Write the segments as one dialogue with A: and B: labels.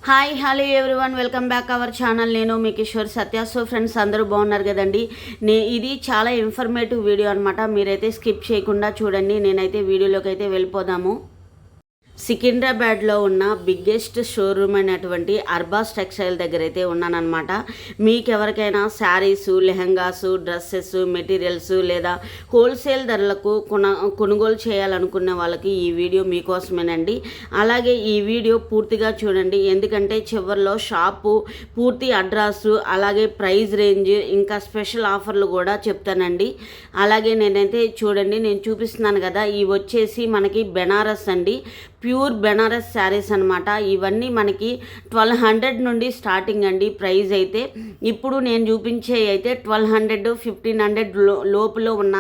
A: Hi hello everyone, welcome back our channel. నేను మీ కిషోర్ సత్య. So friends, అందరూ బాగున్నారు కదండి. ఇది చాలా ఇన్ఫర్మేటివ్ వీడియో అనమాట. మీరైతే స్కిప్ చేయకుండా చూడండి. నేనైతే వీడియోలోకి అయితే వెళ్ళిపోదాము. సికింద్రాబాద్లో ఉన్న బిగ్గెస్ట్ షోరూమ్ అయినటువంటి అర్బాస్ టెక్స్టైల్ దగ్గర అయితే ఉన్నానన్నమాట. మీకు ఎవరికైనా శారీసు, లెహంగాసు, డ్రెస్సెస్, మెటీరియల్స్ లేదా హోల్సేల్ ధరలకు కొనుగోలు చేయాలనుకునే వాళ్ళకి ఈ వీడియో మీకోసమేనండి. అలాగే ఈ వీడియో పూర్తిగా చూడండి, ఎందుకంటే చివరిలో షాపు పూర్తి అడ్రస్సు, అలాగే ప్రైస్ రేంజ్, ఇంకా స్పెషల్ ఆఫర్లు కూడా చెప్తానండి. అలాగే నేనైతే చూడండి, నేను చూపిస్తున్నాను కదా, ఇవి వచ్చేసి మనకి బెనారస్ అండి, ప్యూర్ బెనారస్ శారీస్ అనమాట. ఇవన్నీ మనకి 1200 నుండి స్టార్టింగ్ అండి ప్రైస్ అయితే. ఇప్పుడు నేను చూపించే అయితే 1200, 1500 లోపులో ఉన్న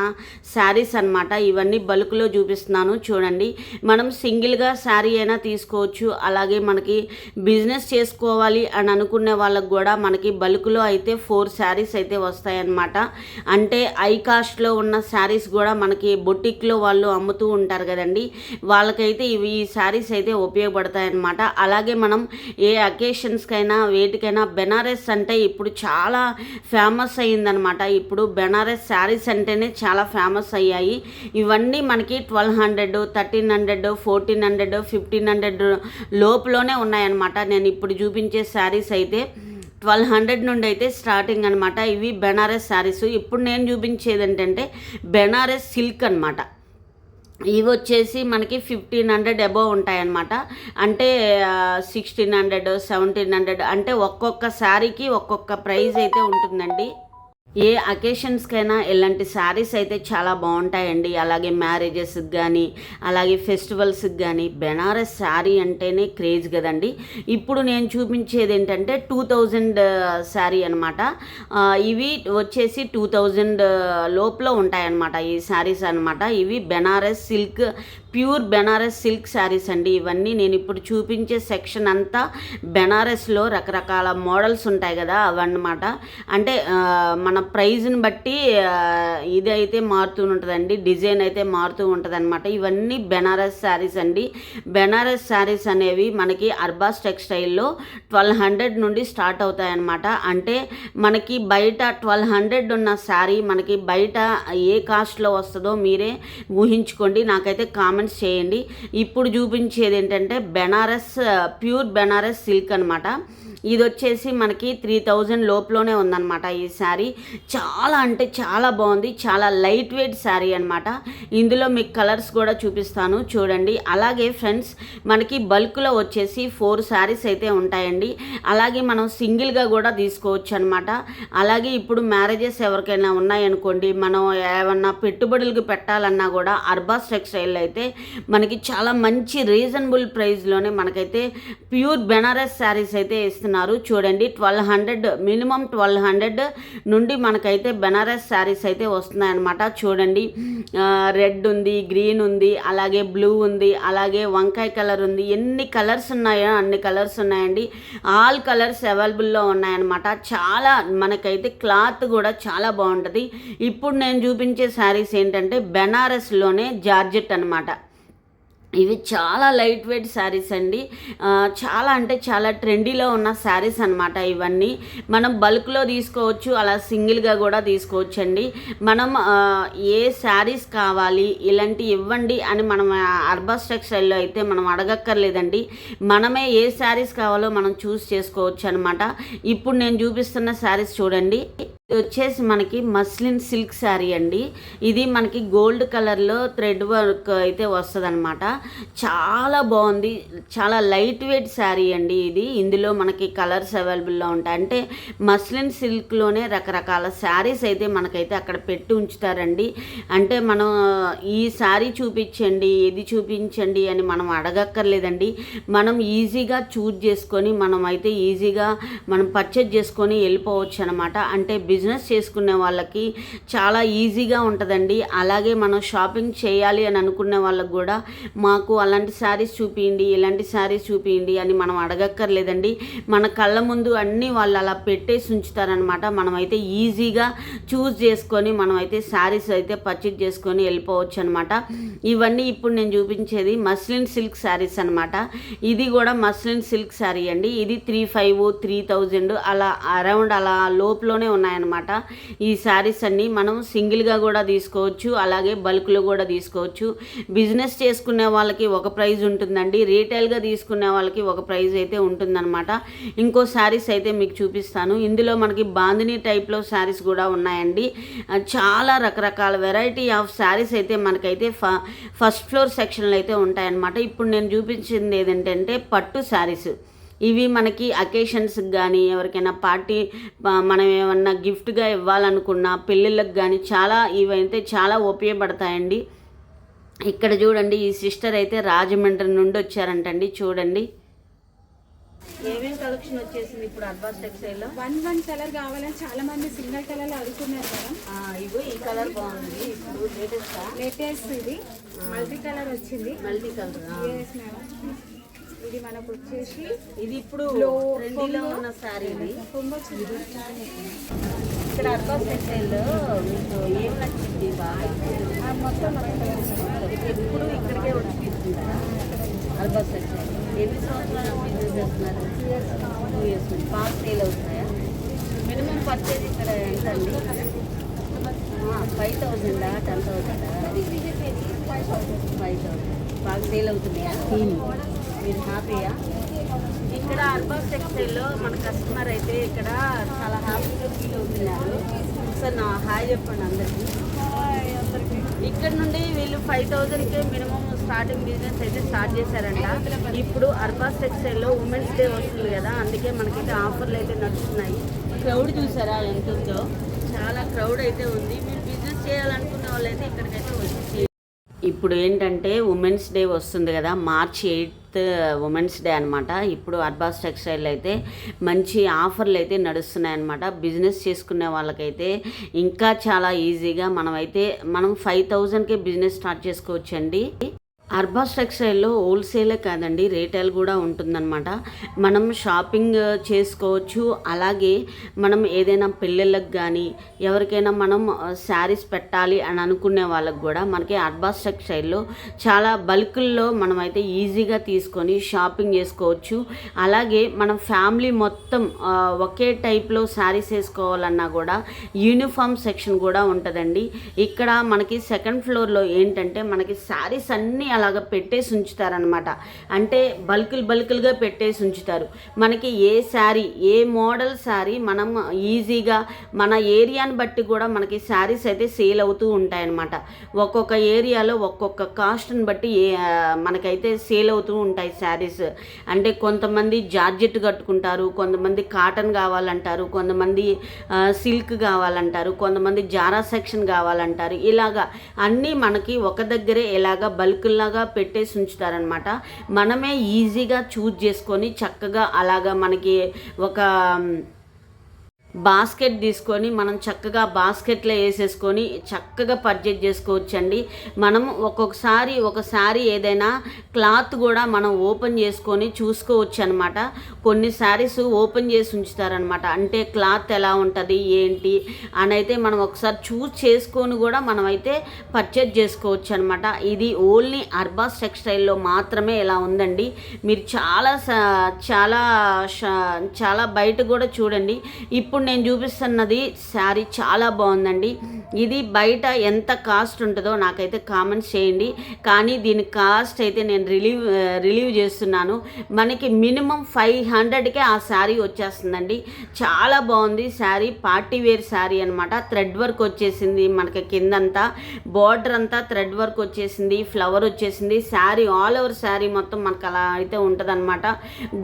A: శారీస్ అనమాట. ఇవన్నీ బల్క్లో చూపిస్తున్నాను చూడండి. మనం సింగిల్గా శారీ అయినా తీసుకోవచ్చు. అలాగే మనకి బిజినెస్ చేసుకోవాలి అని అనుకునే వాళ్ళకు కూడా మనకి బల్క్లో అయితే 4 శారీస్ అయితే వస్తాయన్నమాట. అంటే హై కాస్ట్లో ఉన్న శారీస్ కూడా మనకి బొటిక్లో వాళ్ళు అమ్ముతూ ఉంటారు కదండి, వాళ్ళకైతే ఇవి శారీస్ అయితే ఉపయోగపడతాయన్నమాట. అలాగే మనం ఏ అకేషన్స్కైనా వేటికైనా బెనారస్ అంటే ఇప్పుడు చాలా ఫేమస్ అయ్యిందనమాట. ఇప్పుడు బెనారస్ శారీస్ అంటేనే చాలా ఫేమస్ అయ్యాయి. ఇవన్నీ మనకి 1200, 1300, 1400, 1500 లోపులోనే ఉన్నాయన్నమాట. నేను ఇప్పుడు చూపించే శారీస్ అయితే 1200 నుండి అయితే స్టార్టింగ్ అనమాట. ఇవి బెనారస్ శారీస్. ఇప్పుడు నేను చూపించేది ఏంటంటే బెనారస్ సిల్క్ అనమాట. ఇవి వచ్చేసి మనకి 1500 అబోవ్ ఉంటాయన్నమాట. అంటే 1600, 1700 అంటే ఒక్కొక్క శారీకి ఒక్కొక్క ప్రైస్ అయితే ఉంటుందండి. ఏ అకేషన్స్కైనా ఇలాంటి శారీస్ అయితే చాలా బాగుంటాయండి. అలాగే మ్యారేజెస్కి కానీ, అలాగే ఫెస్టివల్స్కి కానీ బెనారస్ శారీ అంటేనే క్రేజ్ కదండి. ఇప్పుడు నేను చూపించేది ఏంటంటే 2000 శారీ అనమాట. ఇవి వచ్చేసి 2000 లోపల ఉంటాయన్నమాట ఈ శారీస్ అనమాట. ఇవి Banaras silk, pure Banaras silk saris అండి. ఇవన్నీ నేను ఇప్పుడు చూపించే సెక్షన్ అంతా బెనారస్లో రకరకాల మోడల్స్ ఉంటాయి కదా, అవన్నమాట. అంటే మన ప్రైజ్ని బట్టి ఇది అయితే మారుతూ ఉంటుందండి, డిజైన్ అయితే మారుతూ ఉంటుంది అనమాట. ఇవన్నీ బెనారస్ శారీస్ అండి. బెనారస్ శారీస్ అనేవి మనకి అర్బాస్ టెక్స్టైల్లో 1200 నుండి స్టార్ట్ అవుతాయన్నమాట. అంటే మనకి బయట 1200 ఉన్న శారీ మనకి బయట ఏ కాస్ట్లో వస్తుందో మీరే ఊహించుకోండి, నాకైతే కామెంట్స్ చేయండి. ఇప్పుడు చూపించేది ఏంటంటే బెనారస్, ప్యూర్ బెనారస్ సిల్క్ అనమాట. ఇది వచ్చేసి మనకి 3000 లోపులోనే ఉందన్నమాట. ఈ శారీ చాలా అంటే చాలా బాగుంది, చాలా లైట్ వెయిట్ శారీ అనమాట. ఇందులో మీకు కలర్స్ కూడా చూపిస్తాను చూడండి. అలాగే ఫ్రెండ్స్, మనకి బల్క్లో వచ్చేసి 4 శారీస్ అయితే ఉంటాయండి. అలాగే మనం సింగిల్గా కూడా తీసుకోవచ్చు అనమాట. అలాగే ఇప్పుడు మ్యారేజెస్ ఎవరికైనా ఉన్నాయనుకోండి, మనం ఏమన్నా పెట్టుబడులకు పెట్టాలన్నా కూడా అర్బాస్ టెక్స్టైల్ అయితే మనకి చాలా మంచి రీజనబుల్ ప్రైస్లోనే మనకైతే ప్యూర్ బెనారస్ శారీస్ అయితే ఇస్తున్నారు చూడండి. 1200, మినిమం 1200 నుండి మనకైతే బెనారస్ శారీస్ అయితే వస్తున్నాయన్నమాట. చూడండి, రెడ్ ఉంది, గ్రీన్ ఉంది, అలాగే బ్లూ ఉంది, అలాగే వంకాయ కలర్ ఉంది. ఎన్ని కలర్స్ ఉన్నాయో అన్ని కలర్స్ ఉన్నాయండి. ఆల్ కలర్స్ అవైలబుల్లో ఉన్నాయన్నమాట. చాలా మనకైతే క్లాత్ కూడా చాలా బాగుంటుంది. ఇప్పుడు నేను చూపించే శారీస్ ఏంటంటే బెనారస్లోనే జార్జెట్ అనమాట. ఇవి చాలా లైట్ వెయిట్ శారీస్ అండి. చాలా అంటే చాలా ట్రెండీలో ఉన్న శారీస్ అనమాట. ఇవన్నీ మనం బల్క్లో తీసుకోవచ్చు, అలా సింగిల్గా కూడా తీసుకోవచ్చు అండి. మనం ఏ శారీస్ కావాలి ఇలాంటి ఇవ్వండి అని మనం అర్బాస్ టెక్స్టైల్లో అయితే మనం అడగక్కర్లేదండి. మనమే ఏ శారీస్ కావాలో మనం చూస్ చేసుకోవచ్చు అనమాట. ఇప్పుడు నేను చూపిస్తున్న శారీస్ చూడండి. ఇది వచ్చేసి మనకి మస్లిన్ సిల్క్ శారీ అండి. ఇది మనకి గోల్డ్ కలర్లో థ్రెడ్ వర్క్ అయితే వస్తుంది అనమాట. చాలా బాగుంది, చాలా లైట్ వెయిట్ శారీ అండి ఇది. ఇందులో మనకి కలర్స్ అవైలబుల్లో ఉంటాయి. అంటే మస్లిన్ సిల్క్లోనే రకరకాల శారీస్ అయితే మనకైతే అక్కడ పెట్టి ఉంచుతారండి. అంటే మనం ఈ శారీ చూపించండి, ఇది చూపించండి అని మనం అడగక్కర్లేదండి. మనం ఈజీగా చూజ్ చేసుకొని మనం అయితే ఈజీగా మనం పర్చేజ్ చేసుకొని వెళ్ళిపోవచ్చు అనమాట. అంటే బిజినెస్ చేసుకునే వాళ్ళకి చాలా ఈజీగా ఉంటుందండి. అలాగే మనం షాపింగ్ చేయాలి అని అనుకునే వాళ్ళకి కూడా మాకు అలాంటి శారీస్ చూపించండి, ఇలాంటి శారీస్ చూపించండి అని మనం అడగక్కర్లేదండి. మన కళ్ళ ముందు అన్నీ వాళ్ళు అలా పెట్టేసి ఉంచుతారనమాట. మనమైతే ఈజీగా చూస్ చేసుకొని మనమైతే శారీస్ అయితే పర్చేజ్ చేసుకొని వెళ్ళిపోవచ్చు అనమాట. ఇవన్నీ ఇప్పుడు నేను చూపించేది మస్లిన్ సిల్క్ శారీస్ అనమాట. ఇది కూడా మస్లిన్ సిల్క్ శారీ అండి. ఇది 3500-3000 అలా అరౌండ్ అలా లోపులోనే ఉన్నాయన్నమాట. ఈ శారీస్ అన్నీ మనం సింగిల్గా కూడా తీసుకోవచ్చు, అలాగే బల్క్లో కూడా తీసుకోవచ్చు. బిజినెస్ చేసుకునే వాళ్ళకి ఒక ప్రైజ్ ఉంటుందండి, రీటైల్గా తీసుకునే వాళ్ళకి ఒక ప్రైజ్ అయితే ఉంటుందన్నమాట. ఇంకో శారీస్ అయితే మీకు చూపిస్తాను. ఇందులో మనకి బాందిని టైప్లో శారీస్ కూడా ఉన్నాయండి. చాలా రకరకాల వెరైటీ ఆఫ్ శారీస్ అయితే మనకైతే ఫస్ట్ ఫ్లోర్ సెక్షన్లో అయితే ఉంటాయన్నమాట. ఇప్పుడు నేను చూపించింది ఏంటంటే పట్టు శారీస్. ఇవి మనకి అకేషన్స్కి కానీ ఎవరికైనా పార్టీ మనం ఏమన్నా గిఫ్ట్గా ఇవ్వాలనుకున్నా పెళ్ళిళ్ళకి కానీ ఇవైతే చాలా ఉపయోగపడతాయండి. ఇక్కడ చూడండి, ఈ సిస్టర్ అయితే రాజమండ్రి నుండి వచ్చారంటండి. చూడండి ఏమేమి కలెక్షన్ వచ్చేసింది ఇప్పుడు అర్బాస్ టెక్స్టైల్లో.
B: 1 కలర్ కావాలని చాలా మంది సింగిల్ కలర్ అడుగుతున్నారు మేడం.
A: ఇగో ఈ కలర్ బాగుంది, ఇప్పుడు
B: లేటెస్ట్ ఇది మల్టీ కలర్ వచ్చింది.
A: మల్టీ కలర్
B: ఇది మనకు వచ్చేసి
A: ఇది ఇప్పుడు ట్రెండీలో ఉన్న శారీ. ఇక్కడ అర్బాస్ టెక్స్టైల్లో మీకు ఏం నచ్చింది బాగా?
B: మొత్తం
A: ఎప్పుడు ఇక్కడికే వచ్చి తీసుకుంటారా అర్బాస్ టెక్స్టైల్? ఎన్ని సంవత్సరాలు బిజినెస్ చేస్తున్నారు? 2 years నుంచి. బాగా సేల్ అవుతున్నాయా? మినిమం పర్చేజ్ ఇక్కడ ఎంత అండి? 5,000 10,000? 5,000. బాగా సేల్ అవుతున్నాయా? మీరు హ్యాపీయా? ఇక్కడ అర్బాస్ టెక్స్టైల్లో మన కస్టమర్ అయితే ఇక్కడ చాలా హ్యాపీగా ఫీల్ అవుతున్నారు. సార్ నా హాయ్ చెప్పండి అందరికీ. ఇక్కడ నుండి వీళ్ళు 5,000కే మినిమం స్టార్టింగ్ బిజినెస్ అయితే స్టార్ట్ చేశారంట. ఇప్పుడు అర్బాస్ టెక్స్టైల్లో ఉమెన్స్ డే వస్తుంది కదా, అందుకే మనకైతే ఆఫర్లు అయితే నడుస్తున్నాయి. క్రౌడ్ చూసారా ఎంత ఉందో? చాలా క్రౌడ్ అయితే ఉంది. మీరు బిజినెస్ చేయాలనుకున్న వాళ్ళైతే ఇక్కడికైతే వచ్చి. ఇప్పుడు ఏంటంటే ఉమెన్స్ డే వస్తుంది కదా, March 8th ఉమెన్స్ డే అనమాట. ఇప్పుడు అర్బాస్ టెక్స్టైల్ అయితే మంచి ఆఫర్లు అయితే నడుస్తున్నాయి అనమాట. బిజినెస్ చేసుకునే వాళ్ళకైతే ఇంకా చాలా ఈజీగా మనం 5,000కే బిజినెస్ స్టార్ట్ చేసుకోవచ్చండి. అర్బాస్ టెక్స్టైల్లో హోల్సేలే కాదండి, రీటైల్ కూడా ఉంటుందన్నమాట. మనం షాపింగ్ చేసుకోవచ్చు, అలాగే మనం ఏదైనా పెళ్ళిళ్ళకి కానీ ఎవరికైనా మనం శారీస్ పెట్టాలి అని అనుకునే వాళ్ళకి కూడా మనకి అర్బాస్ టెక్స్టైల్లో చాలా బల్కుల్లో మనమైతే ఈజీగా తీసుకొని షాపింగ్ చేసుకోవచ్చు. అలాగే మనం ఫ్యామిలీ మొత్తం ఒకే టైప్లో శారీస్ వేసుకోవాలన్నా కూడా యూనిఫామ్ సెక్షన్ కూడా ఉంటుందండి. ఇక్కడ మనకి 2nd ఫ్లోర్లో ఏంటంటే మనకి శారీస్ అన్నీ అలాగా పెట్టేసి ఉంచుతారనమాట. అంటే బల్కులుగా పెట్టేసి ఉంచుతారు. మనకి ఏ శారీ, ఏ మోడల్ శారీ మనం ఈజీగా మన ఏరియాని బట్టి కూడా మనకి శారీస్ అయితే సేల్ అవుతూ ఉంటాయన్నమాట. ఒక్కొక్క ఏరియాలో ఒక్కొక్క కాస్ట్ని బట్టి మనకైతే సేల్ అవుతూ ఉంటాయి శారీస్. అంటే కొంతమంది జార్జెట్ కట్టుకుంటారు, కొంతమంది కాటన్ కావాలంటారు, కొంతమంది సిల్క్ కావాలంటారు, కొంతమంది జారా సెక్షన్ కావాలంటారు. ఇలాగా అన్నీ మనకి ఒక దగ్గరే ఇలాగా బల్కుల్లాగా పెట్టేసి ఉంచుతారనమాట. మనమే ఈజీగా చూజ్ చేసుకొని చక్కగా అలాగా మనకి ఒక బాస్కెట్ తీసుకొని మనం చక్కగా బాస్కెట్లో వేసేసుకొని చక్కగా పర్చేజ్ చేసుకోవచ్చండి. మనం ఒక్కొక్కసారి ఒక శారీ ఏదైనా క్లాత్ కూడా మనం ఓపెన్ చేసుకొని చూసుకోవచ్చు అనమాట. కొన్ని శారీస్ ఓపెన్ చేసి ఉంచుతారనమాట. అంటే క్లాత్ ఎలా ఉంటుంది ఏంటి అని అయితే మనం ఒకసారి చూస్ చేసుకొని కూడా మనమైతే పర్చేజ్ చేసుకోవచ్చు అనమాట. ఇది ఓన్లీ అర్బాస్ టెక్స్టైల్లో మాత్రమే ఇలా ఉందండి. మీరు చాలా బయట కూడా చూడండి. ఇప్పుడు నేను చూపిస్తున్నది శారీ చాలా బాగుందండి. ఇది బయట ఎంత కాస్ట్ ఉంటుందో నాకైతే కామెంట్స్ చేయండి. కానీ దీని కాస్ట్ అయితే నేను రిలీవ్ చేస్తున్నాను. మనకి మినిమం 500కే ఆ శారీ వచ్చేస్తుందండి. చాలా బాగుంది శారీ. పార్టీ వేర్ శారీ అనమాట. థ్రెడ్ వర్క్ వచ్చేసింది మనకి, కిందంతా బార్డర్ అంతా థ్రెడ్ వర్క్ వచ్చేసింది, ఫ్లవర్ వచ్చేసింది. శారీ ఆల్ ఓవర్ శారీ మొత్తం మనకు అలా అయితే ఉంటుంది అనమాట.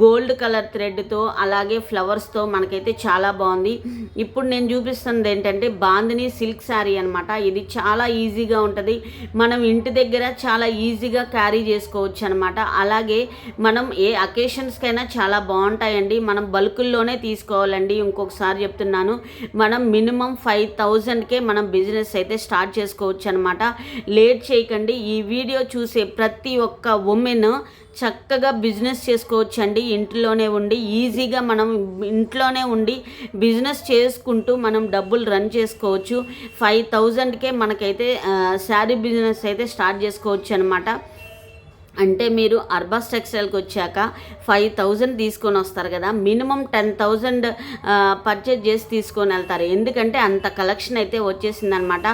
A: గోల్డ్ కలర్ థ్రెడ్తో అలాగే ఫ్లవర్స్తో మనకైతే చాలా బాగుంది. బాగుంది. ఇప్పుడు నేను చూపిస్తున్నది ఏంటంటే బాందిని సిల్క్ శారీ అనమాట. ఇది చాలా ఈజీగా ఉంటుంది, మనం ఇంటి దగ్గర చాలా ఈజీగా క్యారీ చేసుకోవచ్చు అనమాట. అలాగే మనం ఏ అకేషన్స్కైనా చాలా బాగుంటాయండి. మనం బల్కుల్లోనే తీసుకోవాలండి. ఇంకొకసారి చెప్తున్నాను, మనం మినిమం 5,000కే మనం బిజినెస్ అయితే స్టార్ట్ చేసుకోవచ్చు అనమాట. లేట్ చేయకండి. ఈ వీడియో చూసే ప్రతి ఒక్క ఉమెన్ చక్కగా బిజినెస్ చేసుకోవచ్చండి. ఇంట్లోనే ఉండి ఈజీగా మనం ఇంట్లోనే ఉండి బిజినెస్ చేసుకుంటూ మనం డబ్బులు రన్ చేసుకోవచ్చు. 5,000కే మనకైతే శారీ బిజినెస్ అయితే స్టార్ట్ చేసుకోవచ్చు అనమాట. అంటే మీరు అర్బాస్ టెక్స్టైల్కి వచ్చాక 5,000 తీసుకొని వస్తారు కదా, మినిమం 10,000 పర్చేజ్ చేసి తీసుకొని వెళ్తారు. ఎందుకంటే అంత కలెక్షన్ అయితే వచ్చేసిందనమాట.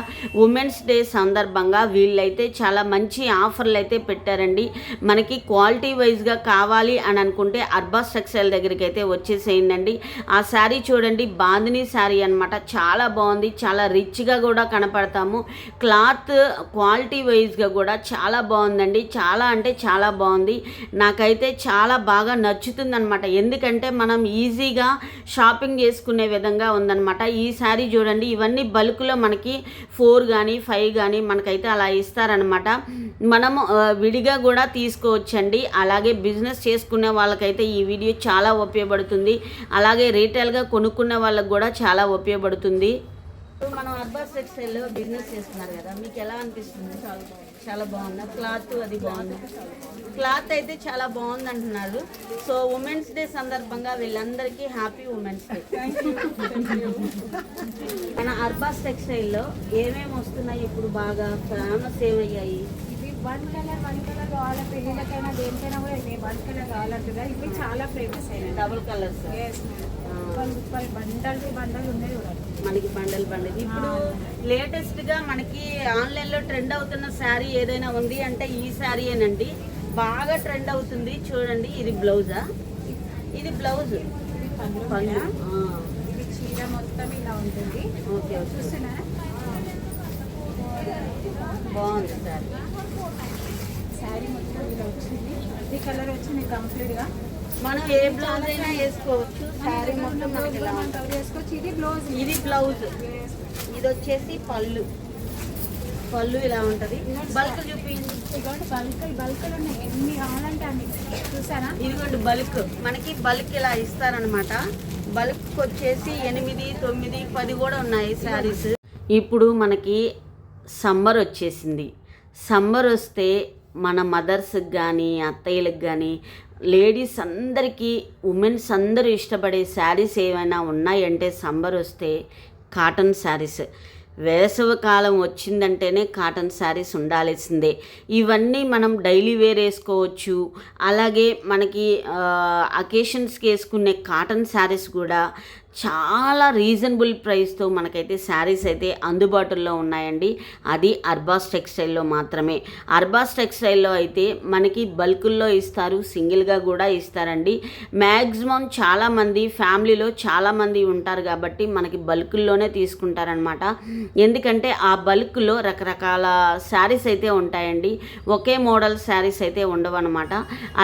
A: ఉమెన్స్ డే సందర్భంగా వీళ్ళైతే చాలా మంచి ఆఫర్లు అయితే పెట్టారండి. మనకి క్వాలిటీ వైజ్గా కావాలి అని అనుకుంటే అర్బాస్ టెక్స్టైల్ దగ్గరికి అయితే వచ్చేసేయండి. ఆ శారీ చూడండి, బాందిని శారీ అనమాట. చాలా బాగుంది, చాలా రిచ్గా కూడా కనపడతాము. క్లాత్ క్వాలిటీ వైజ్గా కూడా చాలా బాగుందండి. చాలా అంటే చాలా బాగుంది. నాకైతే చాలా బాగా నచ్చుతుందనమాట. ఎందుకంటే మనం ఈజీగా షాపింగ్ చేసుకునే విధంగా ఉందన్నమాట. ఈ శారీ చూడండి, ఇవన్నీ బల్క్లో మనకి 4 కానీ 5 కానీ మనకైతే అలా ఇస్తారనమాట. మనము విడిగా కూడా తీసుకోవచ్చండి. అలాగే బిజినెస్ చేసుకునే వాళ్ళకైతే ఈ వీడియో చాలా ఉపయోగపడుతుంది. అలాగే రీటైల్గా కొనుక్కునే వాళ్ళకి కూడా చాలా ఉపయోగపడుతుంది. మనం అర్బాస్ టెక్స్టైల్లో బిజినెస్ చేస్తున్నారు కదా, మీకు ఎలా అనిపిస్తుంది? చాలా బాగుంది. క్లాత్ అది బాగుంది. క్లాత్ అయితే చాలా బాగుంది అంటున్నారు. సో ఉమెన్స్ డే సందర్భంగా వీళ్ళందరికీ హ్యాపీ ఉమెన్స్ డే. మన అర్బాస్ టెక్స్టైల్లో ఏమేమి వస్తున్నాయి ఇప్పుడు బాగా ఫేమస్ ఏమయ్యాయి?
B: ఇవి 1 కలర్ కావాలా, పెళ్ళిళ్ళకైనా దేనికైనా కూడా 1 కలర్ కావాలంటున్నారు. ఇవి చాలా ఫేమస్ అయినాయి.
A: డబుల్ కలర్స్
B: బండలు ఉన్నాయి కూడా
A: మనకి బండల్. ఇప్పుడు లేటెస్ట్గా మనకి ఆన్లైన్లో ట్రెండ్ అవుతున్న శారీ ఏదైనా ఉంది అంటే ఈ శారీయేనండి. బాగా ట్రెండ్ అవుతుంది. చూడండి, ఇది బ్లౌజా? ఇది బ్లౌజ్,
B: పళ్ళు. ఇది చీర మొత్తం ఇలా ఉంటుంది.
A: ఓకే,
B: చూస్తున్నారా?
A: బాగుంది శారీ.
B: శారీ మొత్తం ఇలా వచ్చింది. ఈ కలర్ వచ్చింది కంప్లీట్గా.
A: మనం ఏ బ్లౌజ్ అయినా వేసుకోవచ్చు. శారీ మొత్తం మనకి ఇలా
B: వేసుకోవచ్చు. ఇది బ్లౌజ్.
A: ఇది వచ్చేసి పళ్ళు ఇలా ఉంటుంది. బల్క్ చూపించండి.
B: ఇదిగోండి బల్క్లు ఉన్నాయి, ఎన్ని కావాలంటే అన్ని. చూసారా?
A: ఇదిగోండి బల్క్, మనకి బల్క్ ఇలా ఇస్తారనమాట. బల్క్ వచ్చేసి 8, 9, 10 కూడా ఉన్నాయి శారీస్. ఇప్పుడు మనకి సమ్మర్ వచ్చేసింది. సమ్మర్ వస్తే మన మదర్స్కి కానీ అత్తయ్యలకు కానీ లేడీస్ అందరికీ ఉమెన్స్ అందరూ ఇష్టపడే శారీస్ ఏమైనా ఉన్నాయంటే సమ్మర్ వస్తే కాటన్ శారీస్. వేసవి కాలం వచ్చిందంటేనే కాటన్ శారీస్ ఉండాల్సిందే. ఇవన్నీ మనం డైలీ వేర్ వేసుకోవచ్చు. అలాగే మనకి అకేషన్స్కి వేసుకునే కాటన్ శారీస్ కూడా చాలా రీజనబుల్ ప్రైస్తో మనకైతే శారీస్ అయితే అందుబాటులో ఉన్నాయండి. అది అర్బాస్ టెక్స్టైల్లో మాత్రమే. అర్బాస్ టెక్స్టైల్లో అయితే మనకి బల్కుల్లో ఇస్తారు, సింగిల్గా కూడా ఇస్తారండి. మ్యాక్సిమం చాలామంది ఫ్యామిలీలో చాలామంది ఉంటారు కాబట్టి మనకి బల్కుల్లోనే తీసుకుంటారనమాట. ఎందుకంటే ఆ బల్క్లో రకరకాల శారీస్ అయితే ఉంటాయండి. ఒకే మోడల్ శారీస్ అయితే ఉండవు అనమాట.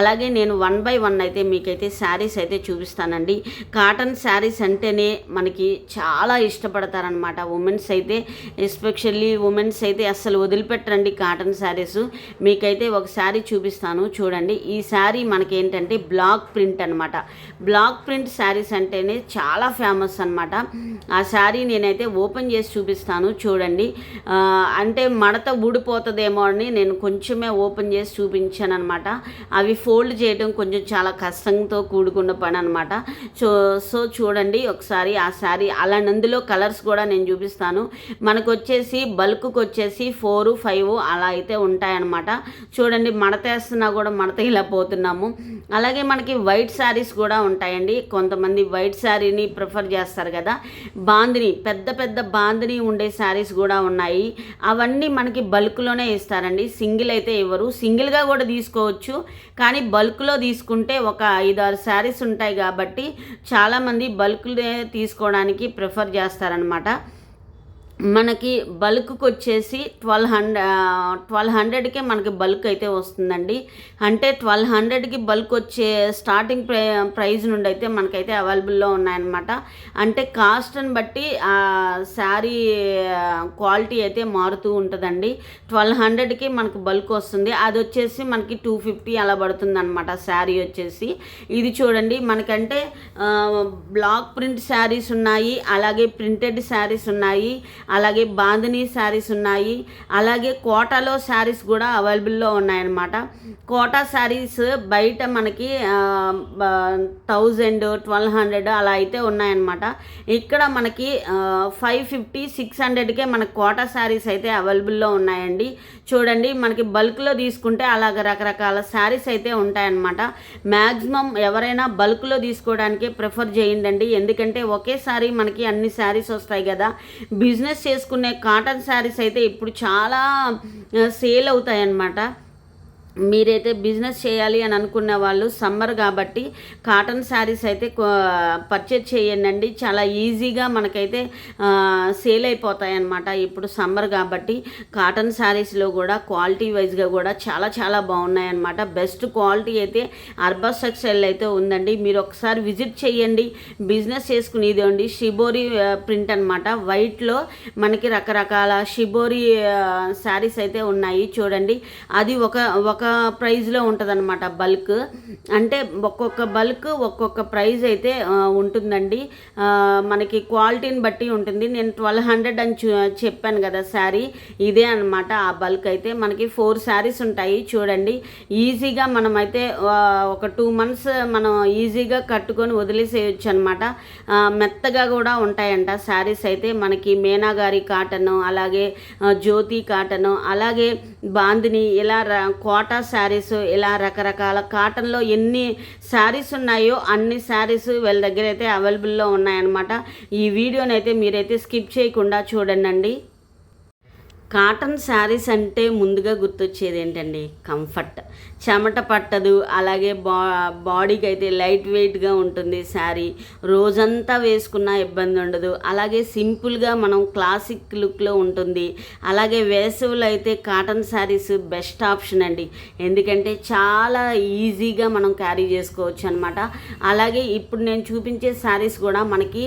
A: అలాగే నేను 1 by 1 అయితే మీకైతే శారీస్ అయితే చూపిస్తానండి. కాటన్ శారీస్ అంటేనే మనకి చాలా ఇష్టపడతారనమాట ఉమెన్స్ అయితే. ఎస్పెషల్లీ ఉమెన్స్ అయితే అస్సలు వదిలిపెట్టరండి కాటన్ శారీస్. మీకైతే ఒక శారీ చూపిస్తాను చూడండి. ఈ శారీ మనకి ఏంటంటే బ్లాక్ ప్రింట్ అనమాట. బ్లాక్ ప్రింట్ శారీస్ అంటేనే చాలా ఫేమస్ అనమాట. ఆ శారీ నేనైతే ఓపెన్ చేసి చూపిస్తాను చూడండి. అంటే మడత ఊడిపోతుందేమో అని నేను కొంచెమే ఓపెన్ చేసి చూపించాను అనమాట. అవి ఫోల్డ్ చేయడం కొంచెం చాలా కష్టంతో కూడుకున్న పని అనమాట. సో చూడండి ఒకసారి ఆ శారీ. అలానందులో కలర్స్ కూడా నేను చూపిస్తాను. మనకు వచ్చేసి బల్క్కి వచ్చేసి 4, 5 అలా అయితే ఉంటాయన్నమాట. చూడండి, మడత వేస్తున్నా కూడా మడత ఇలా పోతున్నాము. అలాగే మనకి వైట్ శారీస్ కూడా ఉంటాయండి. కొంతమంది వైట్ శారీని ప్రిఫర్ చేస్తారు కదా. బాందిని, పెద్ద పెద్ద బాందిని ఉండే శారీస్ కూడా ఉన్నాయి. అవన్నీ మనకి బల్క్లోనే ఇస్తారండి. సింగిల్ అయితే ఇవ్వరు. సింగిల్గా కూడా తీసుకోవచ్చు, కానీ బల్క్లో తీసుకుంటే ఒక 5-6 శారీస్ ఉంటాయి కాబట్టి చాలామంది బల్క్లే తీసుకోవడానికి ప్రిఫర్ చేస్తారనమాట. మనకి బల్క్కి వచ్చేసి 1200కే మనకి బల్క్ అయితే వస్తుందండి. అంటే 1200కి బల్క్ వచ్చే స్టార్టింగ్ ప్రైస్ నుండి అయితే మనకైతే అవైలబుల్లో ఉన్నాయన్నమాట. అంటే కాస్ట్ని బట్టి శారీ క్వాలిటీ అయితే మారుతూ ఉంటుందండి. 1200కి మనకి బల్క్ వస్తుంది. అది వచ్చేసి మనకి 250 అలా పడుతుంది అనమాట శారీ వచ్చేసి. ఇది చూడండి, మనకంటే బ్లాక్ ప్రింట్ శారీస్ ఉన్నాయి, అలాగే ప్రింటెడ్ శారీస్ ఉన్నాయి, అలాగే బాందినీ శారీస్ ఉన్నాయి, అలాగే కోటాలో శారీస్ కూడా అవైలబుల్లో ఉన్నాయన్నమాట. కోటా శారీస్ బయట మనకి 1000, 1200 అలా అయితే ఉన్నాయన్నమాట. ఇక్కడ మనకి 550, 600కే మనకి కోటా శారీస్ అయితే అవైలబుల్లో ఉన్నాయండి. చూడండి, మనకి బల్క్లో తీసుకుంటే అలాగ రకరకాల శారీస్ అయితే ఉంటాయన్నమాట. మ్యాక్సిమం ఎవరైనా బల్క్లో తీసుకోవడానికే ప్రిఫర్ చేయండి, ఎందుకంటే ఒకేసారి మనకి అన్ని శారీస్ వస్తాయి కదా. బిజినెస్ చేసుకునే కాటన్ శారీస్ అయితే ఇప్పుడు చాలా సేల్ అవుతాయి అన్నమాట. మీరైతే బిజినెస్ చేయాలి అని అనుకున్న వాళ్ళు సమ్మర్ కాబట్టి కాటన్ శారీస్ అయితే పర్చేజ్ చేయండి. చాలా ఈజీగా మనకైతే సేల్ అయిపోతాయి అన్నమాట. ఇప్పుడు సమ్మర్ కాబట్టి కాటన్ శారీస్లో కూడా క్వాలిటీ వైజ్గా కూడా చాలా చాలా బాగున్నాయి అన్నమాట. బెస్ట్ క్వాలిటీ అయితే అర్బాస్ టెక్స్టైల్ అయితే ఉందండి. మీరు ఒకసారి విజిట్ చేయండి. బిజినెస్ చేసుకునేది అండి షిబోరి ప్రింట్ అనమాట. వైట్లో మనకి రకరకాల షిబోరి శారీస్ అయితే ఉన్నాయి. చూడండి, అది ఒక ప్రైజ్లో ఉంటుంది అనమాట. బల్క్ అంటే ఒక్కొక్క బల్క్ ఒక్కొక్క ప్రైజ్ అయితే ఉంటుందండి. మనకి క్వాలిటీని బట్టి ఉంటుంది. నేను 1200 అని చెప్పాను కదా శారీ, ఇదే అనమాట ఆ బల్క్ అయితే. మనకి 4 శారీస్ ఉంటాయి. చూడండి, ఈజీగా మనమైతే ఒక 2 months మనం ఈజీగా కట్టుకొని వదిలేసేయచ్చు అనమాట. మెత్తగా కూడా ఉంటాయంట శారీస్ అయితే. మనకి మేనాగారి కాటను, అలాగే జ్యోతి కాటను, అలాగే బాందిని, ఇలా కోటా శారీస్, ఇలా రకరకాల కాటన్లో ఎన్ని శారీస్ ఉన్నాయో అన్ని శారీస్ వీళ్ళ దగ్గర అయితే అవైలబుల్లో ఉన్నాయన్నమాట. ఈ వీడియోని అయితే మీరైతే స్కిప్ చేయకుండా చూడండి. కాటన్ శారీస్ అంటే ముందుగా గుర్తొచ్చేది ఏంటండి? కంఫర్ట్. చెమట పట్టదు, అలాగే బాడీకి అయితే లైట్ వెయిట్గా ఉంటుంది శారీ. రోజంతా వేసుకున్న ఇబ్బంది ఉండదు. అలాగే సింపుల్గా మనం క్లాసిక్ లుక్లో ఉంటుంది. అలాగే వేసవిలో అయితే కాటన్ శారీస్ బెస్ట్ ఆప్షన్ అండి, ఎందుకంటే చాలా ఈజీగా మనం క్యారీ చేసుకోవచ్చు అనమాట. అలాగే ఇప్పుడు నేను చూపించే శారీస్ కూడా మనకి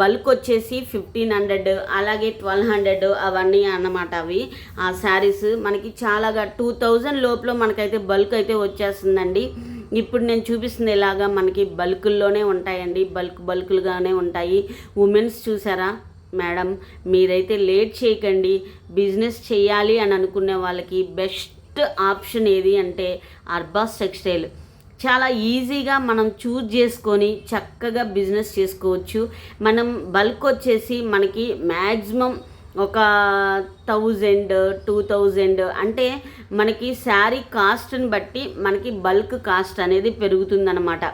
A: బల్క్ వచ్చేసి 1500, అలాగే 1200 అవన్నీ అన్నమాట. అవి ఆ శారీస్ మనకి చాలాగా 2000 లోపల మనకైతే బల్క్ అయితే వచ్చేస్తుందండి. ఇప్పుడు నేను చూపిస్తుంది ఇలాగా మనకి బల్కుల్లోనే ఉంటాయండి, బల్కులుగానే ఉంటాయి. ఉమెన్స్ చూసారా మేడం, మీరైతే లేట్ చేయకండి. బిజినెస్ చేయాలి అని అనుకునే వాళ్ళకి బెస్ట్ ఆప్షన్ ఏది అంటే అర్బాస్ టెక్స్టైల్. చాలా ఈజీగా మనం చూజ్ చేసుకొని చక్కగా బిజినెస్ చేసుకోవచ్చు. మనం బల్క్ వచ్చేసి మనకి మ్యాక్సిమం ఒక 1000, 2000 అంటే మనకి శారీ కాస్ట్ని బట్టి మనకి బల్క్ కాస్ట్ అనేది పెరుగుతుందన్నమాట.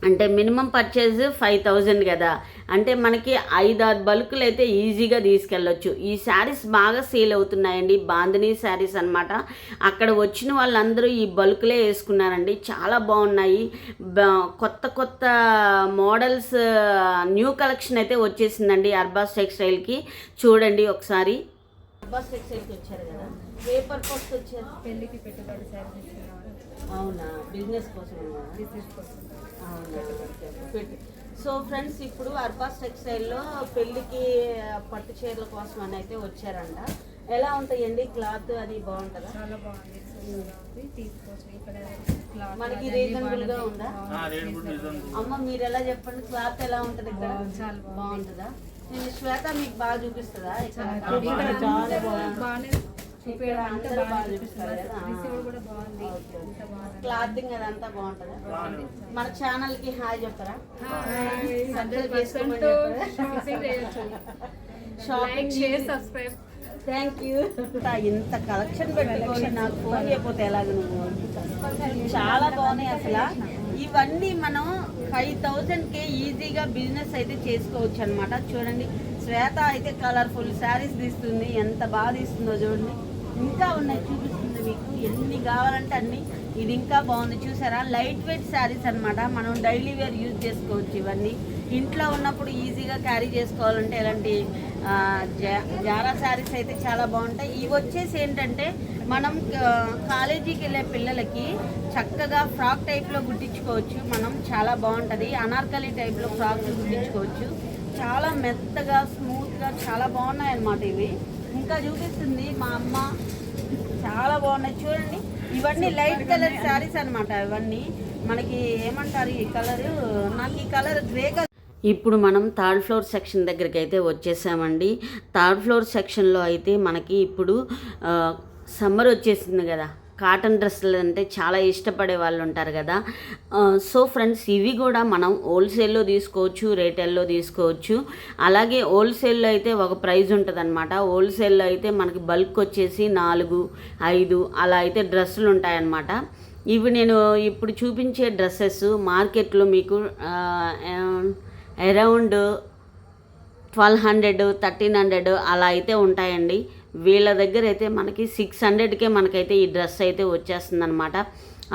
A: అంటే మినిమం పర్చేజ్ 5000 కదా, అంటే మనకి 5-6 బల్కులు అయితే ఈజీగా తీసుకెళ్ళొచ్చు. ఈ శారీస్ బాగా సేల్ అవుతున్నాయండి, బాందినీ శారీస్ అనమాట. అక్కడ వచ్చిన వాళ్ళందరూ ఈ బల్కులే వేసుకున్నారండి, చాలా బాగున్నాయి. కొత్త మోడల్స్, న్యూ కలెక్షన్ అయితే వచ్చేసిందండి అర్బాస్ టెక్స్టైల్కి. చూడండి ఒకసారి. అర్బాస్ టెక్స్టైల్కి వచ్చారు కదా, ఏ పర్పస్ వచ్చారు?
B: పెళ్ళికి పెట్టుబడి శారీ.
A: అవునా, బిజినెస్ కోసం? సో ఫ్రెండ్స్, ఇప్పుడు అర్బాస్ టెక్స్టైల్లో పెళ్ళికి పట్టు చీరల కోసం అని అయితే వచ్చారంట. ఎలా ఉంటాయండి క్లాత్? అది బాగుంటుందా?
B: చాలా బాగుంది, తీసుకోవచ్చు. ఇక్కడ
A: మనకి రీజనబుల్గా ఉందా? అమ్మ మీరు ఎలా చెప్పండి, క్లాత్ ఎలా ఉంటుంది ఇక్కడ?
B: చాలా
A: బాగుంటుందా? నేను శ్వేత మీకు బాగా చూపిస్తుందా? క్లాతింగ్ అదంతా బాగుంటుందా? మన ఛానల్ కి హాయ్ చెప్పరా? Shopping, subscribe. Thank you. ఇంత కలెక్షన్ పెట్టుకొని నాకు ఫోన్ చేయకపోతే ఎలాగ? నువ్వు చాలా బాగున్నాయి అసలు. ఇవన్నీ మనం 5000కే ఈజీగా బిజినెస్ అయితే చేసుకోవచ్చు అనమాట. చూడండి, శ్వేత అయితే కలర్ఫుల్ శారీస్ తీస్తుంది, ఎంత బాగా తీస్తుందో చూడండి. ఇంకా ఉన్నాయి, చూపిస్తుంది మీకు. ఎన్ని కావాలంటే అన్ని ఇది ఇంకా బాగుంది చూసారా, లైట్ వెయిట్ శారీస్ అనమాట. మనం డైలీ వేర్ యూజ్ చేసుకోవచ్చు. ఇవన్నీ ఇంట్లో ఉన్నప్పుడు ఈజీగా క్యారీ చేసుకోవాలంటే ఇలాంటి జారా శారీస్ అయితే చాలా బాగుంటాయి. ఇవి వచ్చేసి ఏంటంటే మనం కాలేజీకి వెళ్ళే పిల్లలకి చక్కగా ఫ్రాక్ టైప్లో గుట్టించుకోవచ్చు. మనం చాలా బాగుంటుంది. అనార్కలి టైప్లో ఫ్రాక్స్ గుట్టించుకోవచ్చు. చాలా మెత్తగా స్మూత్గా చాలా బాగున్నాయి అన్నమాట. ఇవి ఇంకా చూపిస్తుంది మా అమ్మ, చాలా బాగున్నాయి చూడండి. ఇవన్నీ లైట్ కలర్ శారీస్ అనమాట. ఇవన్నీ మనకి ఏమంటారు ఈ కలర్, నాకు ఈ కలర్ గ్రే కలర్. ఇప్పుడు మనం థర్డ్ ఫ్లోర్ సెక్షన్ దగ్గరికి అయితే వచ్చేసామండి. థర్డ్ ఫ్లోర్ సెక్షన్లో అయితే మనకి ఇప్పుడు సమ్మర్ వచ్చేసింది కదా, కాటన్ డ్రెస్సులు అంటే చాలా ఇష్టపడే వాళ్ళు ఉంటారు కదా. సో ఫ్రెండ్స్, ఇవి కూడా మనం హోల్సేల్లో తీసుకోవచ్చు, రీటైల్లో తీసుకోవచ్చు. అలాగే హోల్సేల్లో అయితే ఒక ప్రైజ్ ఉంటుంది అనమాట. హోల్సేల్లో అయితే మనకి బల్క్ వచ్చేసి 4, 5 అలా అయితే డ్రెస్సులు ఉంటాయన్నమాట. ఇవి నేను ఇప్పుడు చూపించే డ్రెస్సెస్ మార్కెట్లో మీకు అరౌండ్ 1200, 1300 అలా అయితే ఉంటాయండి. వీళ్ళ దగ్గర అయితే మనకి 600కే మనకైతే ఈ డ్రెస్ అయితే వచ్చేస్తుంది అనమాట.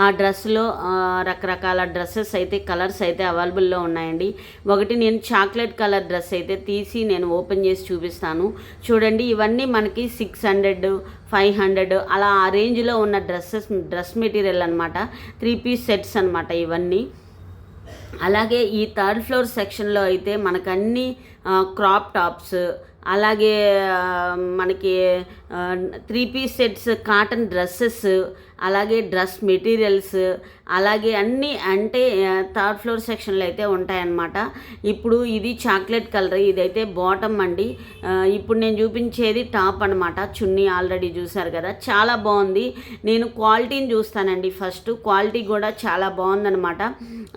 A: ఆ డ్రెస్లో రకరకాల డ్రెస్సెస్ అయితే కలర్స్ అయితే అవైలబుల్లో ఉన్నాయండి. ఒకటి నేను చాక్లెట్ కలర్ డ్రెస్ అయితే తీసి నేను ఓపెన్ చేసి చూపిస్తాను చూడండి. ఇవన్నీ మనకి 600, 500 అలా ఆ రేంజ్లో ఉన్న డ్రెస్ మెటీరియల్ అనమాట. 3 పీస్ సెట్స్ అనమాట ఇవన్నీ. అలాగే ఈ థర్డ్ ఫ్లోర్ సెక్షన్లో అయితే మనకు అన్ని క్రాప్ టాప్స్, అలాగే మనకి 3 పీస్ సెట్స్, కాటన్ డ్రెస్సెస్, అలాగే డ్రెస్ మెటీరియల్స్, అలాగే అన్నీ అంటే థర్డ్ ఫ్లోర్ సెక్షన్లో అయితే ఉంటాయన్నమాట. ఇప్పుడు ఇది చాక్లెట్ కలర్, ఇదైతే బాటమ్ అండి. ఇప్పుడు నేను చూపించేది టాప్ అనమాట. చున్నీ ఆల్రెడీ చూసారు కదా, చాలా బాగుంది. నేను క్వాలిటీని చూస్తానండి ఫస్ట్. క్వాలిటీ కూడా చాలా బాగుందనమాట.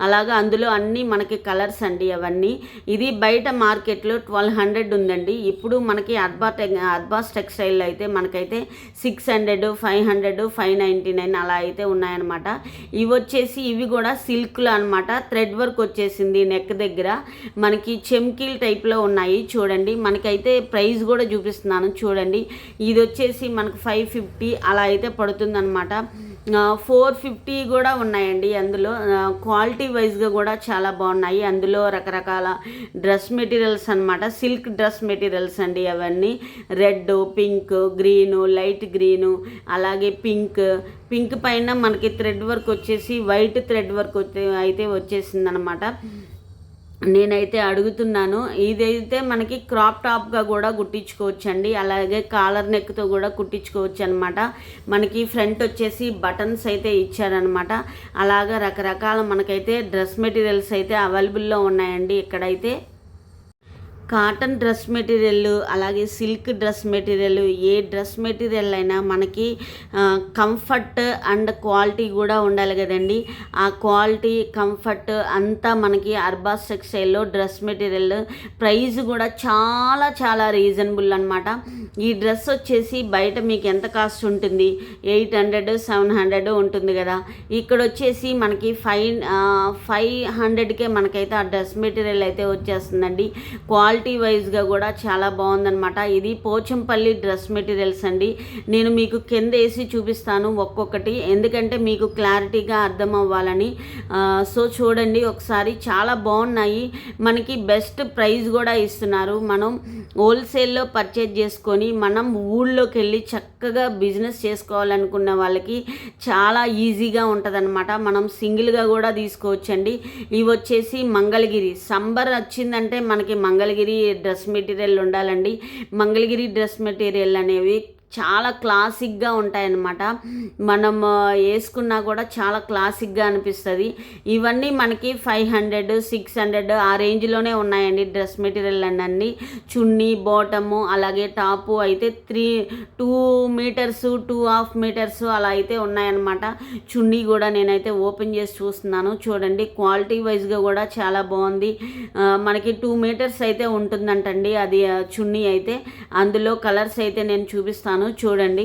A: అలాగా అందులో అన్నీ మనకి కలర్స్ అండి అవన్నీ. ఇది బయట మార్కెట్లో 1200 ఉందండి. ఇప్పుడు మనకి అర్బాస్ టెక్స్టైల్లో అయితే మనకైతే 600, 500, 599 అలా అయితే ఉన్నాయన్నమాట. ఇవి కూడా సిల్క్లో అనమాట. థ్రెడ్ వర్క్ వచ్చేసింది నెక్ దగ్గర. మనకి చెమ్కీల్ టైప్లో ఉన్నాయి చూడండి. మనకైతే ప్రైస్ కూడా చూపిస్తున్నాను చూడండి. ఇది వచ్చేసి మనకు 550 అలా అయితే పడుతుందన్నమాట. 450 కూడా ఉన్నాయండి. అందులో క్వాలిటీ వైజ్గా కూడా చాలా బాగున్నాయి. అందులో రకరకాల డ్రెస్ మెటీరియల్స్ అనమాట. సిల్క్ డ్రెస్ మెటీరియల్స్ అండి అవన్నీ. Red, pink, green, light green, అలాగే పింక్ పైన మనకి థ్రెడ్ వర్క్ వచ్చేసి వైట్ థ్రెడ్ వర్క్ అయితే వచ్చేసిందనమాట. నేనైతే అడుగుతున్నాను. ఇదైతే మనకి క్రాప్ టాప్గా కూడా కుట్టించుకోవచ్చు అండి. అలాగే కాలర్ నెక్తో కూడా కుట్టించుకోవచ్చు అనమాట. మనకి ఫ్రంట్ వచ్చేసి బటన్స్ అయితే ఇచ్చారనమాట. అలాగా రకరకాల మనకైతే డ్రెస్ మెటీరియల్స్ అయితే అవైలబుల్లో ఉన్నాయండి ఇక్కడైతే. కాటన్ డ్రెస్ మెటీరియల్, అలాగే సిల్క్ డ్రెస్ మెటీరియల్, ఏ డ్రెస్ మెటీరియల్ అయినా మనకి కంఫర్ట్ అండ్ క్వాలిటీ కూడా ఉండాలి కదండి. ఆ క్వాలిటీ, కంఫర్ట్ అంతా మనకి అర్బాస్ టెక్స్టైల్లో డ్రెస్ మెటీరియల్ ప్రైస్ కూడా చాలా చాలా రీజనబుల్ అనమాట. ఈ డ్రెస్ వచ్చేసి బయట మీకు ఎంత కాస్ట్ ఉంటుంది, 800, 700 ఉంటుంది కదా. ఇక్కడ వచ్చేసి మనకి 500కే మనకైతే ఆ డ్రెస్ మెటీరియల్ అయితే వచ్చేస్తుందండి. క్వాలిటీ వైజ్గా కూడా చాలా బాగుందనమాట. ఇది పోచంపల్లి డ్రెస్ మెటీరియల్స్ అండి. నేను మీకు కింద వేసి చూపిస్తాను ఒక్కొక్కటి, ఎందుకంటే మీకు క్లారిటీగా అర్థం అవ్వాలని. సో చూడండి ఒకసారి, చాలా బాగున్నాయి. మనకి బెస్ట్ ప్రైస్ కూడా ఇస్తున్నారు. మనం హోల్సేల్లో పర్చేజ్ చేసుకొని మనం ఊళ్ళోకి వెళ్ళి చక్కగా బిజినెస్ చేసుకోవాలనుకున్న వాళ్ళకి చాలా ఈజీగా ఉంటుందన్నమాట. మనం సింగిల్గా కూడా తీసుకోవచ్చండి. ఇవి వచ్చేసి మంగళగిరి. సంబర్ వచ్చిందంటే మనకి మంగళగిరి డ్రెస్ మెటీరియల్ ఉండాలండి. మంగళగిరి డ్రెస్ మెటీరియల్ అనేవి చాలా క్లాసిక్గా ఉంటాయన్నమాట. మనం వేసుకున్నా కూడా చాలా క్లాసిక్గా అనిపిస్తుంది. ఇవన్నీ మనకి 500, 600 ఆ రేంజ్లోనే ఉన్నాయండి డ్రెస్ మెటీరియల్ అన్నీ. చున్నీ, బాటము, అలాగే టాపు అయితే 2 మీటర్స్, 2.5 మీటర్స్ అలా అయితే ఉన్నాయన్నమాట. చున్నీ కూడా నేనైతే ఓపెన్ చేసి చూస్తున్నాను చూడండి. క్వాలిటీ వైజ్గా కూడా చాలా బాగుంది. మనకి 2 మీటర్స్ అయితే ఉంటుందంటండి అది చున్నీ అయితే. అందులో కలర్స్ అయితే నేను చూపిస్తాను చూడండి.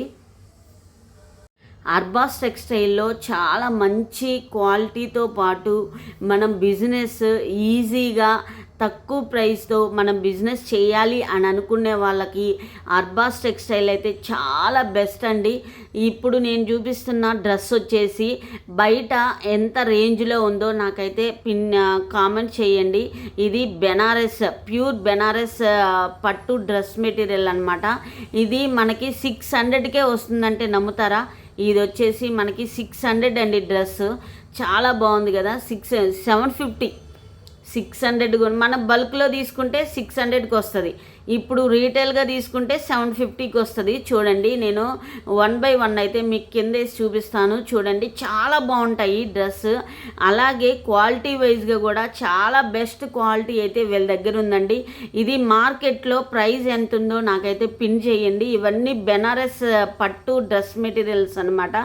A: అర్బాస్ టెక్స్టైల్లో చాలా మంచి క్వాలిటీతో పాటు మనం బిజినెస్ ఈజీగా తక్కువ ప్రైస్తో మనం బిజినెస్ చేయాలి అని అనుకునే వాళ్ళకి అర్బాస్ టెక్స్టైల్ అయితే చాలా బెస్ట్ అండి. ఇప్పుడు నేను చూపిస్తున్న డ్రెస్ వచ్చేసి బయట ఎంత రేంజ్లో ఉందో నాకైతే కామెంట్ చేయండి. ఇది బెనారస్, ప్యూర్ బెనారస్ పట్టు డ్రెస్ మెటీరియల్ అనమాట. ఇది మనకి 600కే వస్తుందంటే నమ్ముతారా? ఇది వచ్చేసి మనకి 600 అండి. డ్రెస్ చాలా బాగుంది కదా. 750 600 మనం బల్క్లో తీసుకుంటే 600కి వస్తుంది. ఇప్పుడు రీటైల్గా తీసుకుంటే 750కి వస్తుంది. చూడండి, నేను 1 by 1 అయితే మీకు కింద వేసి చూపిస్తాను. చూడండి, చాలా బాగుంటాయి డ్రెస్. అలాగే క్వాలిటీ వైజ్గా కూడా చాలా బెస్ట్ క్వాలిటీ అయితే వీళ్ళ దగ్గర ఉందండి. ఇది మార్కెట్లో ప్రైస్ ఎంత ఉందో నాకైతే పిన్ చేయండి. ఇవన్నీ బెనారస్ పట్టు డ్రెస్ మెటీరియల్స్ అనమాట.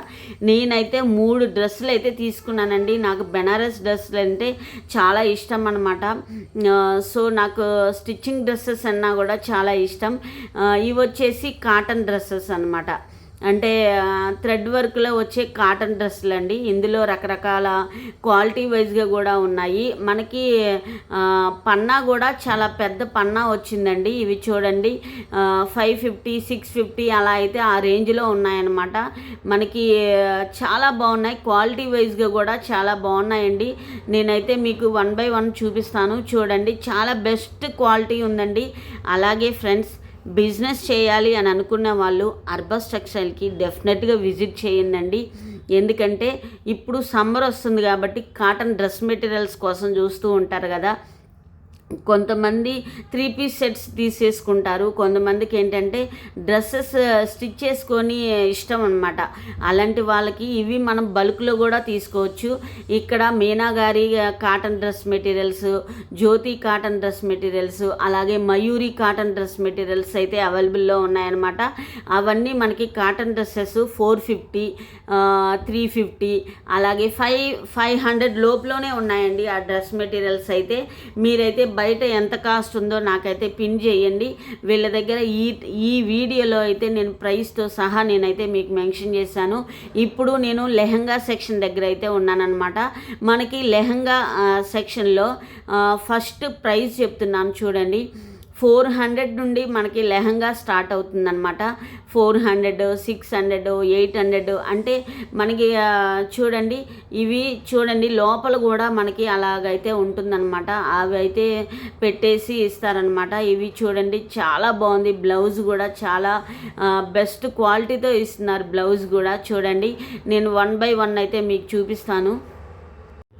A: నేనైతే 3 డ్రెస్సులు అయితే తీసుకున్నానండి. నాకు బెనారస్ డ్రెస్సులు అంటే చాలా ఇష్టం అనమాట. సో నాకు స్టిచ్చింగ్ డ్రెస్సెస్ అన్నా కూడా చాలా ఇష్టం. ఇవి వచ్చేసి కాటన్ డ్రెస్సెస్ అనమాట. అంటే థ్రెడ్ వర్క్లో వచ్చే కాటన్ డ్రెస్సులు అండి. ఇందులో రకరకాల క్వాలిటీ వైజ్గా కూడా ఉన్నాయి. మనకి పన్నా కూడా చాలా పెద్ద పన్నా వచ్చిందండి. ఇవి చూడండి, 550 650 అలా అయితే ఆ రేంజ్లో ఉన్నాయన్నమాట. మనకి చాలా బాగున్నాయి. క్వాలిటీ వైజ్గా కూడా చాలా బాగున్నాయండి. నేనైతే మీకు 1 by 1 చూపిస్తాను. చూడండి, చాలా బెస్ట్ క్వాలిటీ ఉందండి. అలాగే ఫ్రెండ్స్, బిజినెస్ చేయాలి అని అనుకున్న వాళ్ళు అర్బాస్ టెక్స్టైల్కి డెఫినెట్గా విజిట్ చేయండి. ఎందుకంటే ఇప్పుడు సమ్మర్ వస్తుంది కాబట్టి కాటన్ డ్రెస్ మెటీరియల్స్ కోసం చూస్తూ ఉంటారు కదా. కొంతమంది 3 piece సెట్స్ తీసేసుకుంటారు. కొంతమందికి ఏంటంటే డ్రెస్సెస్ స్టిచ్ చేసుకొని ఇష్టం అనమాట. అలాంటి వాళ్ళకి ఇవి మనం బల్క్లో కూడా తీసుకోవచ్చు. ఇక్కడ మీనా గారి కాటన్ డ్రెస్ మెటీరియల్స్, జ్యోతి కాటన్ డ్రెస్ మెటీరియల్స్, అలాగే మయూరి కాటన్ డ్రెస్ మెటీరియల్స్ అయితే అవైలబుల్లో ఉన్నాయన్నమాట. అవన్నీ మనకి కాటన్ డ్రెస్సెస్ 450, 350, అలాగే 500 లోపులోనే ఉన్నాయండి ఆ డ్రెస్ మెటీరియల్స్ అయితే. మీరైతే బయట ఎంత కాస్ట్ ఉందో నాకైతే పిన్ చేయండి. వీళ్ళ దగ్గర ఈ వీడియోలో అయితే నేను ప్రైస్తో సహా నేనైతే మీకు మెన్షన్ చేశాను. ఇప్పుడు నేను లెహంగా సెక్షన్ దగ్గర అయితే ఉన్నానన్నమాట. మనకి లెహంగా సెక్షన్లో ఫస్ట్ ప్రైస్ చెప్తున్నాను చూడండి. 400 నుండి మనకి లెహంగా స్టార్ట్ అవుతుందన్నమాట. 400, 600, 800 అంటే మనకి చూడండి, ఇవి చూడండి లోపల కూడా మనకి అలాగైతే ఉంటుందన్నమాట. అవి అయితే పెట్టేసి ఇస్తారనమాట. ఇవి చూడండి, చాలా బాగుంది. బ్లౌజ్ కూడా చాలా బెస్ట్ క్వాలిటీతో ఇస్తున్నారు. బ్లౌజ్ కూడా చూడండి, నేను 1 by 1 అయితే మీకు చూపిస్తాను.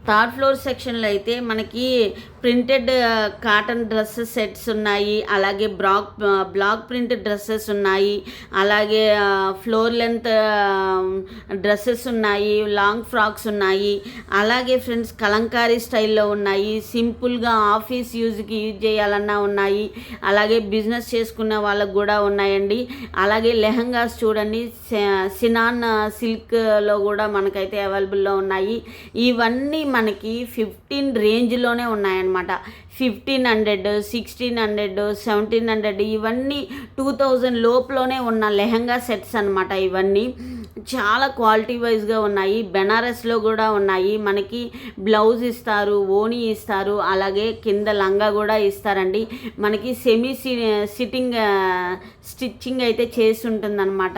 A: థర్డ్ ఫ్లోర్ సెక్షన్లో అయితే మనకి ప్రింటెడ్ కాటన్ డ్రెస్సెస్ సెట్స్ ఉన్నాయి. అలాగే బ్లాక్ ప్రింట్ డ్రెస్సెస్ ఉన్నాయి. అలాగే ఫ్లోర్ లెంత్ డ్రెస్సెస్ ఉన్నాయి. లాంగ్ ఫ్రాక్స్ ఉన్నాయి. అలాగే ఫ్రెండ్స్, కలంకారీ స్టైల్లో ఉన్నాయి. సింపుల్గా ఆఫీస్ యూజ్ చేయాలన్నా ఉన్నాయి. అలాగే బిజినెస్ చేసుకునే వాళ్ళకు కూడా ఉన్నాయండి. అలాగే లెహంగాస్ చూడండి, సినాన్ సిల్క్లో కూడా మనకైతే అవైలబుల్లో ఉన్నాయి. ఇవన్నీ మనకి 15 రేంజ్లోనే ఉన్నాయన్నమాట. 1500, 1600, 1700 ఇవన్నీ 2000 లోపులోనే ఉన్న లెహంగా సెట్స్ అనమాట. ఇవన్నీ చాలా క్వాలిటీ వైజ్గా ఉన్నాయి. బెనారస్లో కూడా ఉన్నాయి. మనకి బ్లౌజ్ ఇస్తారు, ఓణీ ఇస్తారు, అలాగే కింద లంగా కూడా ఇస్తారండి. మనకి సెమీ స్టిచ్చింగ్ అయితే చేసి ఉంటుందన్నమాట.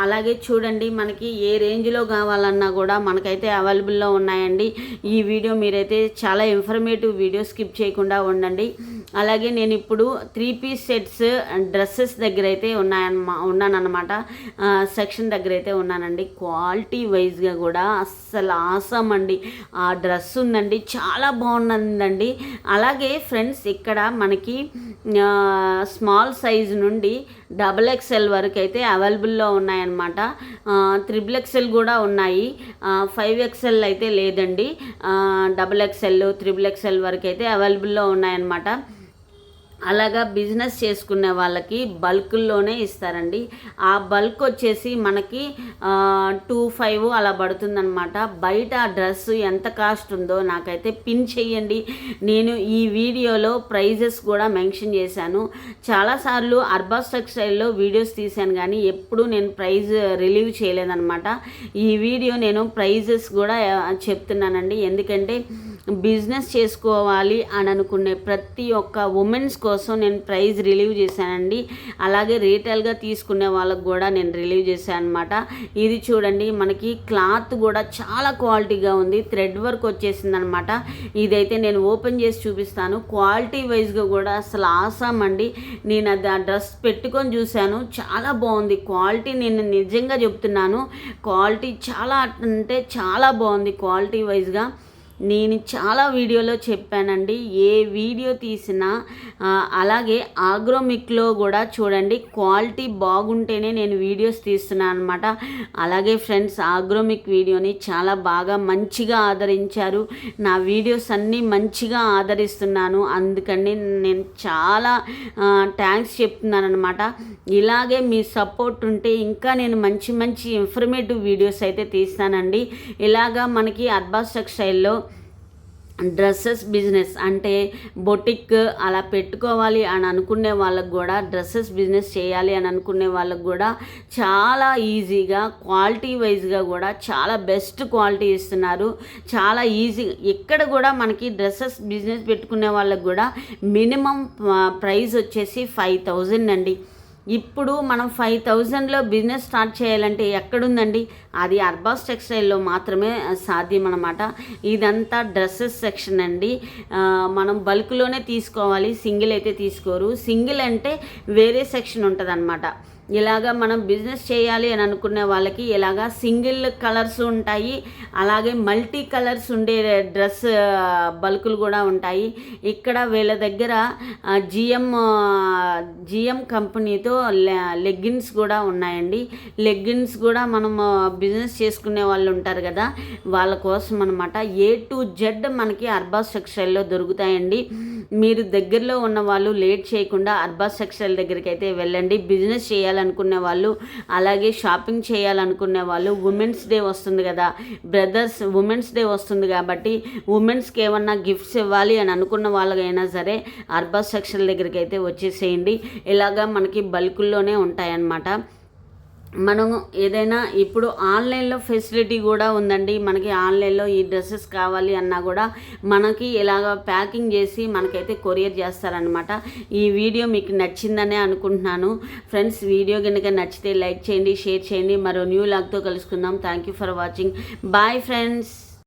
A: అలాగే చూడండి, మనకి ఏ రేంజ్లో కావాలన్నా కూడా మనకైతే అవైలబుల్లో ఉన్నాయండి. ఈ వీడియో మీరైతే చాలా ఇన్ఫర్మేటివ్ వీడియో స్కిప్ చేయకుండా ఉండండి. అలాగే నేను ఇప్పుడు 3 piece సెట్స్ డ్రెస్సెస్ దగ్గర అయితే ఉన్నానన్నమాట. సెక్షన్ దగ్గర అయితే ఉన్నానండి. క్వాలిటీ వైజ్గా కూడా అస్సలు ఆసమ్ అండి. ఆ డ్రెస్ ఉందండి, చాలా బాగుందండి. అలాగే ఫ్రెండ్స్, ఇక్కడ మనకి స్మాల్ సైజ్ నుండి XXL వరకు అయితే అవైలబుల్లో ఉన్నాయన్నమాట. XXL కూడా ఉన్నాయి. 5XL అయితే లేదండి. XXL, XXL వరకు అయితే అవైలబుల్లో ఉన్నాయన్నమాట. అలాగా బిజినెస్ చేసుకునే వాళ్ళకి బల్క్లోనే ఇస్తారండి. ఆ బల్క్ వచ్చేసి మనకి 25 అలా పడుతుందన్నమాట. బయట ఆ డ్రెస్ ఎంత కాస్ట్ ఉందో నాకైతే పిన్ చేయండి. నేను ఈ వీడియోలో ప్రైజెస్ కూడా మెన్షన్ చేశాను. చాలాసార్లు అర్బాస్ టెక్స్టైల్లో వీడియోస్ తీశాను, కానీ ఎప్పుడు నేను ప్రైజ్ రిలీవ్ చేయలేదన్నమాట. ఈ వీడియో నేను ప్రైజెస్ కూడా చెప్తున్నానండి. ఎందుకంటే బిజినెస్ చేసుకోవాలి అని అనుకునే ప్రతి ఒక్క ఉమెన్స్ కోసం నేను ప్రైస్ రిలీవ్ చేశానండి. అలాగే రీటైల్గా తీసుకునే వాళ్ళకు కూడా నేను రిలీవ్ చేశాను అనమాట. ఇది చూడండి, మనకి క్లాత్ కూడా చాలా క్వాలిటీగా ఉంది, థ్రెడ్ వర్క్ వచ్చేసింది అనమాట. ఇదైతే నేను ఓపెన్ చేసి చూపిస్తాను. క్వాలిటీ వైజ్గా కూడా అసలు ఆసాం అండి. నేను అది ఆ డ్రెస్ పెట్టుకొని చూశాను, చాలా బాగుంది క్వాలిటీ. నేను నిజంగా చెప్తున్నాను, క్వాలిటీ చాలా అంటే చాలా బాగుంది క్వాలిటీ వైజ్గా. నేను చాలా వీడియోలో చెప్పానండి, ఏ వీడియో తీసినా అలాగే ఆగ్రోమిక్లో కూడా చూడండి, క్వాలిటీ బాగుంటేనే నేను వీడియోస్ తీస్తున్నాను అనమాట. అలాగే ఫ్రెండ్స్, ఆగ్రోమిక్ వీడియోని చాలా బాగా మంచిగా ఆదరించారు. నా వీడియోస్ అన్నీ మంచిగా ఆదరిస్తున్నాను, అందుకని నేను చాలా థ్యాంక్స్ చెప్తున్నాను అనమాట. ఇలాగే మీ సపోర్ట్ ఉంటే ఇంకా నేను మంచి మంచి ఇన్ఫర్మేటివ్ వీడియోస్ అయితే తీస్తానండి. ఇలాగా మనకి అర్బాస్ టెక్స్టైల్లో డ్రెస్సెస్ బిజినెస్ అంటే బొటిక్ అలా పెట్టుకోవాలి అని అనుకునే వాళ్ళకు కూడా, డ్రెస్సెస్ బిజినెస్ చేయాలి అని అనుకునే వాళ్ళకు కూడా చాలా ఈజీగా క్వాలిటీ వైజ్గా కూడా చాలా బెస్ట్ క్వాలిటీ ఇస్తున్నారు. చాలా ఈజీగా ఎక్కడ కూడా మనకి డ్రెస్సెస్ బిజినెస్ పెట్టుకునే వాళ్ళకు కూడా మినిమం ప్రైస్ వచ్చేసి 5,000 అండి. ఇప్పుడు మనం 5,000లో బిజినెస్ స్టార్ట్ చేయాలంటే ఎక్కడుందండి? అది అర్బాస్ టెక్స్టైల్లో మాత్రమే సాధ్యం అన్నమాట. ఇదంతా డ్రెస్సెస్ సెక్షన్ అండి. మనం బల్క్లోనే తీసుకోవాలి, సింగిల్ అయితే తీసుకోరు. సింగిల్ అంటే వేరే సెక్షన్ ఉంటుంది అన్నమాట. ఇలాగా మనం బిజినెస్ చేయాలి అని అనుకునే వాళ్ళకి ఇలాగా సింగిల్ కలర్స్ ఉంటాయి, అలాగే మల్టీ కలర్స్ ఉండే డ్రెస్ బల్కులు కూడా ఉంటాయి. ఇక్కడ వీళ్ళ దగ్గర జిఎం కంపెనీతో లెగ్గిన్స్ కూడా ఉన్నాయండి. లెగ్గిన్స్ కూడా మనం బిజినెస్ చేసుకునే వాళ్ళు ఉంటారు కదా, వాళ్ళ కోసం అనమాట. A to Z మనకి అర్బాస్ టెక్స్టైల్లో దొరుకుతాయండి. మీరు దగ్గరలో ఉన్న వాళ్ళు లేట్ చేయకుండా అర్బాస్ టెక్స్టైల్ దగ్గరికి అయితే వెళ్ళండి. బిజినెస్ చేయాలనుకునే వాళ్ళు, అలాగే షాపింగ్ చేయాలనుకునే వాళ్ళు, ఉమెన్స్ డే వస్తుంది కదా బ్రదర్స్, ఉమెన్స్ డే వస్తుంది కాబట్టి ఉమెన్స్కి ఏమన్నా గిఫ్ట్స్ ఇవ్వాలి అని అనుకున్న వాళ్ళకైనా సరే అర్బాస్ టెక్స్టైల్ దగ్గరికి అయితే వచ్చేసేయండి. ఇలాగా మనకి బల్కుల్లోనే ఉంటాయన్నమాట. మనము ఏదైనా ఇప్పుడు ఆన్లైన్లో ఫెసిలిటీ కూడా ఉందండి. మనకి ఆన్లైన్లో ఈ డ్రెస్సెస్ కావాలి అన్నా కూడా మనకి ఇలాగ ప్యాకింగ్ చేసి మనకైతే కొరియర్ చేస్తారనమాట. ఈ వీడియో మీకు నచ్చిందనే అనుకుంటున్నాను ఫ్రెండ్స్. వీడియో కనుక నచ్చితే లైక్ చేయండి, షేర్ చేయండి. మరో న్యూ లాగ్తో కలుసుకుందాం. Thank you for watching. Bye friends.